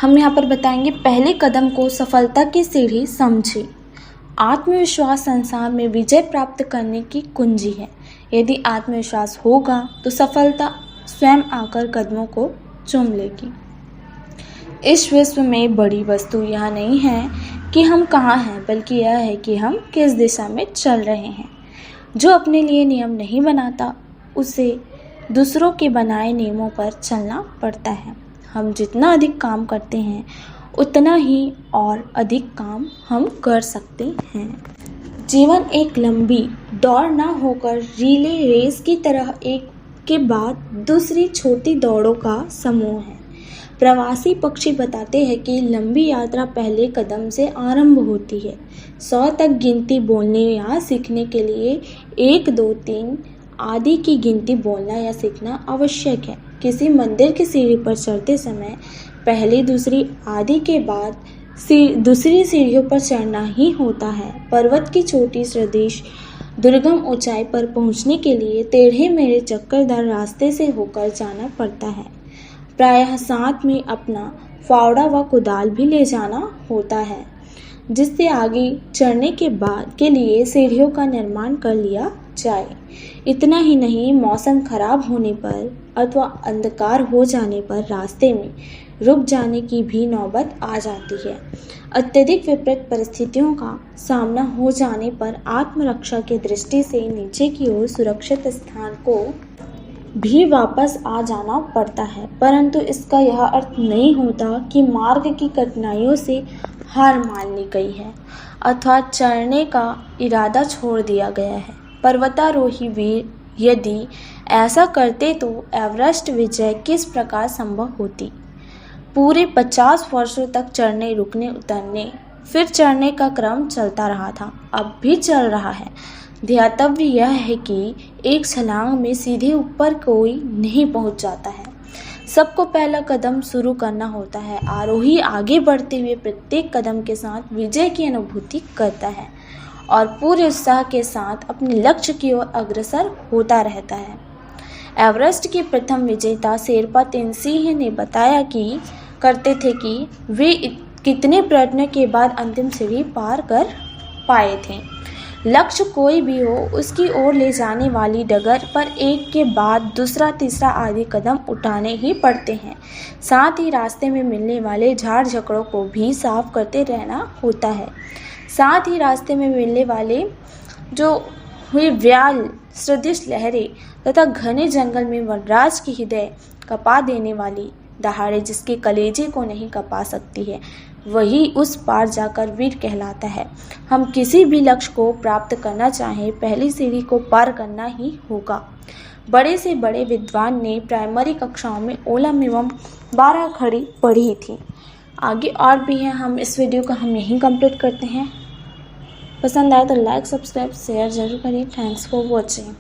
हम यहाँ पर बताएंगे पहले कदम को सफलता की सीढ़ी समझे। आत्मविश्वास संसार में विजय प्राप्त करने की कुंजी है। यदि आत्मविश्वास होगा तो सफलता स्वयं आकर कदमों को चूम लेगी। इस विश्व में बड़ी वस्तु यह नहीं है कि हम कहाँ हैं, बल्कि यह है कि हम किस दिशा में चल रहे हैं। जो अपने लिए नियम नहीं बनाता उसे दूसरों के बनाए नियमों पर चलना पड़ता है। हम जितना अधिक काम करते हैं उतना ही और अधिक काम हम कर सकते हैं। जीवन एक लंबी दौड़ ना होकर रिले रेस की तरह एक के बाद दूसरी छोटी दौड़ों का समूह है। प्रवासी पक्षी बताते हैं कि लंबी यात्रा पहले कदम से आरंभ होती है। 100 तक गिनती बोलने या सीखने के लिए 1, 2, 3 आदि की गिनती बोलना या सीखना आवश्यक है। किसी मंदिर की सीढ़ी पर चढ़ते समय पहली, दूसरी आदि के बाद दूसरी सीढ़ियों पर चढ़ना ही होता है। पर्वत की चोटी सदृश दुर्गम ऊंचाई पर पहुंचने के लिए टेढ़े मेढ़े चक्करदार रास्ते से होकर जाना पड़ता है। प्रायः साथ में अपना फावड़ा व कुदाल भी ले जाना होता है, जिससे आगे चढ़ने के लिए सीढ़ियों का निर्माण कर लिया जाए। इतना ही नहीं, मौसम खराब होने पर अथवा अंधकार हो जाने पर रास्ते में रुक जाने की भी नौबत आ जाती है। अत्यधिक विपरीत परिस्थितियों का सामना हो जाने पर आत्मरक्षा की दृष्टि से नीचे की ओर सुरक्षित स्थान को भी वापस आ जाना पड़ता है, परंतु इसका यह अर्थ नहीं होता कि मार्ग की कठिनाइयों से हार मान ली गई है अथवा चढ़ने का इरादा छोड़ दिया गया है। पर्वतारोही वीर यदि ऐसा करते तो एवरेस्ट विजय किस प्रकार संभव होती। पूरे 50 वर्षों तक चढ़ने, रुकने, उतरने, फिर चढ़ने का क्रम चलता रहा था, अब भी चल रहा है। ध्येयतव्य यह है कि एक छलांग में सीधे ऊपर कोई नहीं पहुंच जाता है। सबको पहला कदम शुरू करना होता है। आरोही आगे बढ़ते हुए प्रत्येक कदम के साथ विजय की अनुभूति करता है और पूरे उत्साह के साथ अपने लक्ष्य की ओर अग्रसर होता रहता है। एवरेस्ट के प्रथम विजेता शेरपा तेनसिंह ने बताया करते थे कि वे कितने प्रयत्नों के बाद अंतिम सीढ़ी पार कर पाए थे। लक्ष्य कोई भी हो, उसकी ओर ले जाने वाली डगर पर एक के बाद दूसरा, तीसरा आदि कदम उठाने ही पड़ते हैं। साथ ही रास्ते में मिलने वाले झाड़ झकड़ों को भी साफ करते रहना होता है। साथ ही रास्ते में मिलने वाले जो हुए व्याल सदृश लहरें तथा घने जंगल में वनराज की हृदय कपा देने वाली दहाड़े जिसके कलेजे को नहीं कपा सकती है, वही उस पार जाकर वीर कहलाता है। हम किसी भी लक्ष्य को प्राप्त करना चाहें, पहली सीढ़ी को पार करना ही होगा। बड़े से बड़े विद्वान ने प्राइमरी कक्षाओं में ओलम एवं 12 खड़ी पढ़ी थी। आगे और भी है। हम इस वीडियो को यहीं कंप्लीट करते हैं। पसंद आए तो लाइक, सब्सक्राइब, शेयर जरूर करें। Thanks for watching.